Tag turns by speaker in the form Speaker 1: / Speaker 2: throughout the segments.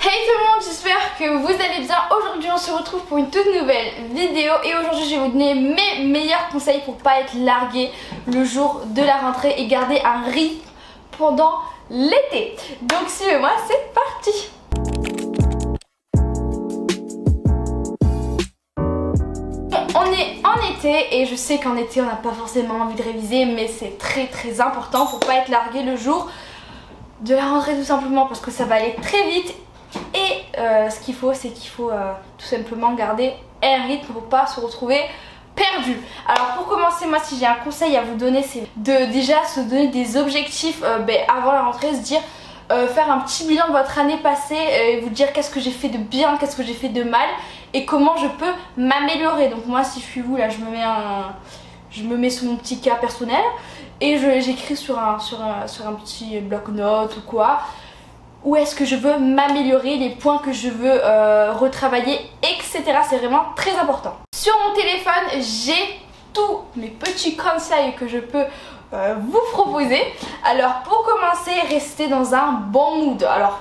Speaker 1: Hey tout le monde, j'espère que vous allez bien. Aujourd'hui on se retrouve pour une toute nouvelle vidéo et aujourd'hui je vais vous donner mes meilleurs conseils pour pas être largué le jour de la rentrée et garder un rythme pendant l'été. Donc suivez-moi, c'est parti. On est en été et je sais qu'en été on n'a pas forcément envie de réviser, mais c'est très important pour pas être largué le jour de la rentrée, tout simplement parce que ça va aller très vite. Et ce qu'il faut, c'est qu'il faut tout simplement garder un rythme pour pas se retrouver perdu. Alors pour commencer, moi si j'ai un conseil à vous donner, c'est de déjà se donner des objectifs avant la rentrée, se dire faire un petit bilan de votre année passée et vous dire qu'est-ce que j'ai fait de bien, qu'est-ce que j'ai fait de mal et comment je peux m'améliorer. Donc moi si je suis vous là, je me mets sur mon petit cas personnel et j'écris sur un petit bloc-notes ou quoi. Où est-ce que je veux m'améliorer, les points que je veux retravailler, etc. C'est vraiment très important. Sur mon téléphone, j'ai tous mes petits conseils que je peux vous proposer. Alors pour commencer, restez dans un bon mood. Alors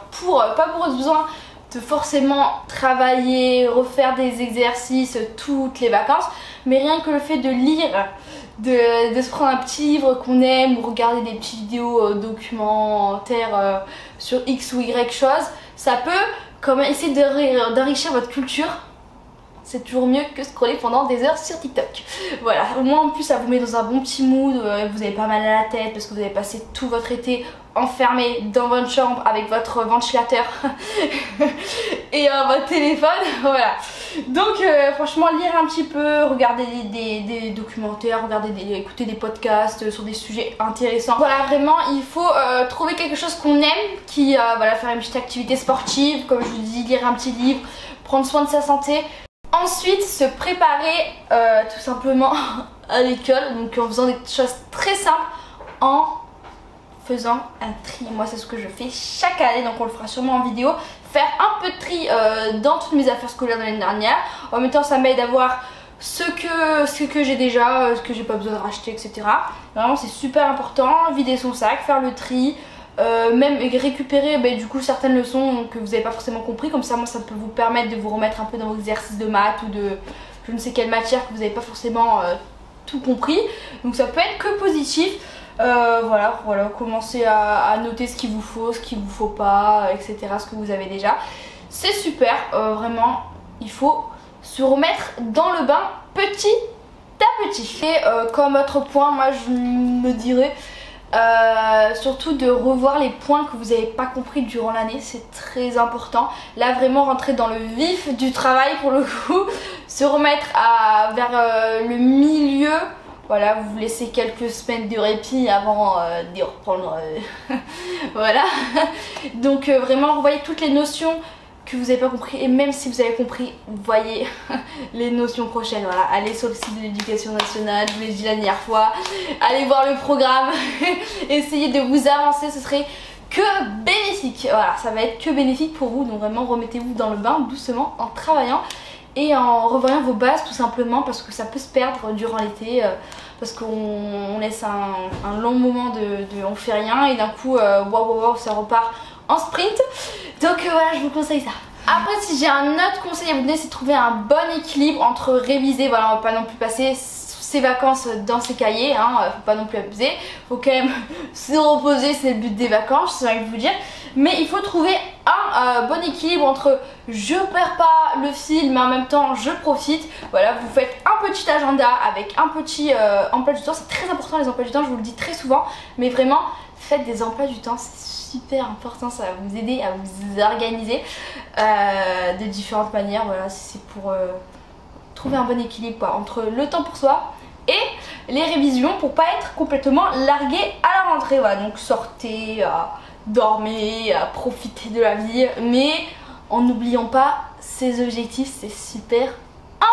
Speaker 1: pas pour besoin de forcément travailler, refaire des exercices toutes les vacances, mais rien que le fait de lire, de se prendre un petit livre qu'on aime ou regarder des petites vidéos documentaires sur X ou Y chose, ça peut quand même essayer d'enrichir votre culture. C'est toujours mieux que scroller pendant des heures sur TikTok. Voilà, au moins en plus ça vous met dans un bon petit mood, vous avez pas mal à la tête parce que vous avez passé tout votre été enfermé dans votre chambre avec votre ventilateur et votre téléphone, voilà. Donc franchement lire un petit peu, regarder des documentaires, écouter des podcasts sur des sujets intéressants. Voilà, vraiment il faut trouver quelque chose qu'on aime, voilà, faire une petite activité sportive, comme je vous dis, lire un petit livre, prendre soin de sa santé. Ensuite se préparer tout simplement à l'école, donc en faisant des choses très simples, en faisant un tri. Moi c'est ce que je fais chaque année, donc on le fera sûrement en vidéo. Faire un peu de tri dans toutes mes affaires scolaires de l'année dernière. En même temps ça m'aide à voir ce que j'ai déjà, ce que j'ai pas besoin de racheter, etc. Vraiment c'est super important, vider son sac, faire le tri. Même récupérer du coup certaines leçons que vous n'avez pas forcément compris, comme ça moi ça peut vous permettre de vous remettre un peu dans vos exercices de maths ou de je ne sais quelle matière que vous n'avez pas forcément tout compris, donc ça peut être que positif. Voilà, commencez à noter ce qu'il vous faut, ce qu'il vous faut pas, etc., ce que vous avez déjà, c'est super. Vraiment il faut se remettre dans le bain petit à petit. Et comme autre point, moi je me dirais surtout de revoir les points que vous n'avez pas compris durant l'année, c'est très important. Là vraiment rentrer dans le vif du travail pour le coup, se remettre vers le milieu. Voilà, vous laissez quelques semaines de répit avant d'y reprendre. Voilà, donc vraiment revoyez toutes les notions que vous n'avez pas compris, et même si vous avez compris, voyez les notions prochaines. Voilà, allez sur le site de l'éducation nationale, je vous l'ai dit la dernière fois, allez voir le programme, essayez de vous avancer, ce serait que bénéfique. Voilà, ça va être que bénéfique pour vous, donc vraiment remettez-vous dans le bain doucement en travaillant et en revoyant vos bases tout simplement, parce que ça peut se perdre durant l'été, parce qu'on laisse un long moment on fait rien et d'un coup waouh, ça repart en sprint. Donc voilà, je vous conseille ça. Après si j'ai un autre conseil à vous donner, c'est de trouver un bon équilibre entre réviser, voilà, on va pas non plus passer ses vacances dans ses cahiers, hein, faut pas non plus abuser, faut quand même se reposer, c'est le but des vacances, c'est ça que je veux dire. Mais il faut trouver un bon équilibre entre je perds pas le fil mais en même temps je profite. Voilà, vous faites un petit agenda avec un petit emploi du temps, c'est très important les emplois du temps, je vous le dis très souvent, mais vraiment faites des emplois du temps, c'est super important, ça va vous aider à vous organiser de différentes manières. Voilà, c'est pour trouver un bon équilibre entre le temps pour soi et les révisions pour pas être complètement largué à la rentrée. Voilà, donc sortez, dormez, profitez de la vie, mais en n'oubliant pas ces objectifs, c'est super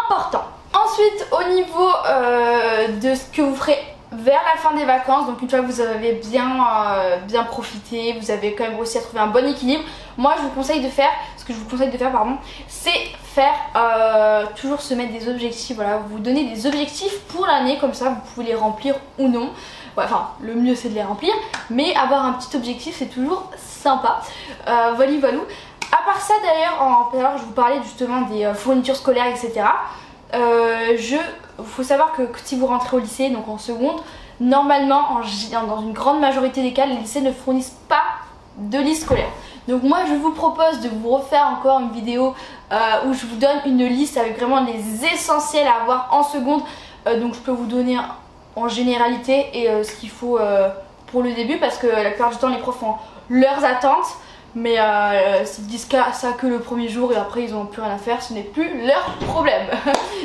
Speaker 1: important. Ensuite au niveau de ce que vous ferez vers la fin des vacances, donc une fois que vous avez bien profité, vous avez quand même réussi à trouver un bon équilibre, moi je vous conseille de faire, c'est faire toujours se mettre des objectifs. Voilà, vous donnez des objectifs pour l'année, comme ça vous pouvez les remplir ou non. Ouais, enfin le mieux c'est de les remplir, mais avoir un petit objectif c'est toujours sympa. Voilà. À part ça d'ailleurs, tout à l'heure je vous parlais justement des fournitures scolaires, etc. Faut savoir que si vous rentrez au lycée, donc en seconde, normalement, dans une grande majorité des cas, les lycées ne fournissent pas de liste scolaire. Donc moi je vous propose de vous refaire encore une vidéo où je vous donne une liste avec vraiment les essentiels à avoir en seconde. Donc je peux vous donner en généralité et ce qu'il faut pour le début, parce que la plupart du temps les profs ont leurs attentes. Mais ils disent ça que le premier jour et après ils n'ont plus rien à faire, ce n'est plus leur problème.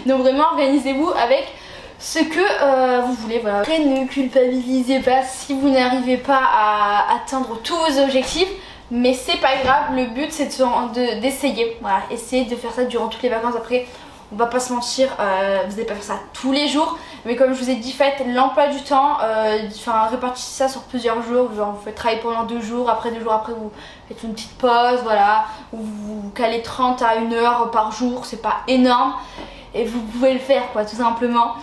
Speaker 1: Donc vraiment organisez-vous avec ce que vous voulez. Voilà. Après ne culpabilisez pas si vous n'arrivez pas à atteindre tous vos objectifs. Mais c'est pas grave, le but c'est d'essayer. Voilà, essayez de faire ça durant toutes les vacances. Après on va pas se mentir, vous n'allez pas faire ça tous les jours. Mais comme je vous ai dit, faites l'emploi du temps, répartissez ça sur plusieurs jours. Genre vous faites travailler pendant 2 jours, après 2 jours après vous faites une petite pause, voilà. Ou vous calez 30 à 1 heure par jour, c'est pas énorme. Et vous pouvez le faire quoi, tout simplement.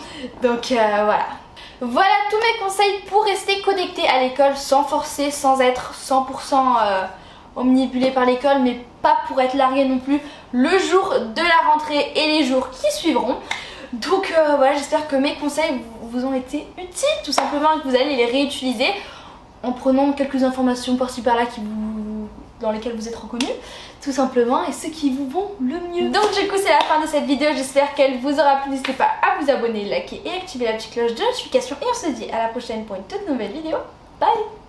Speaker 1: Donc voilà. Voilà tous mes conseils pour rester connecté à l'école sans forcer, sans être 100% omnibulé par l'école, mais pas pour être largué non plus le jour de la rentrée et les jours qui suivront. Donc voilà, j'espère que mes conseils vous ont été utiles tout simplement et que vous allez les réutiliser en prenant quelques informations par-ci par-là dans lesquelles vous êtes reconnus tout simplement, et ceux qui vous vont le mieux. Donc du coup c'est la fin de cette vidéo, j'espère qu'elle vous aura plu. N'hésitez pas à vous abonner, liker et activer la petite cloche de notification, et on se dit à la prochaine pour une toute nouvelle vidéo. Bye.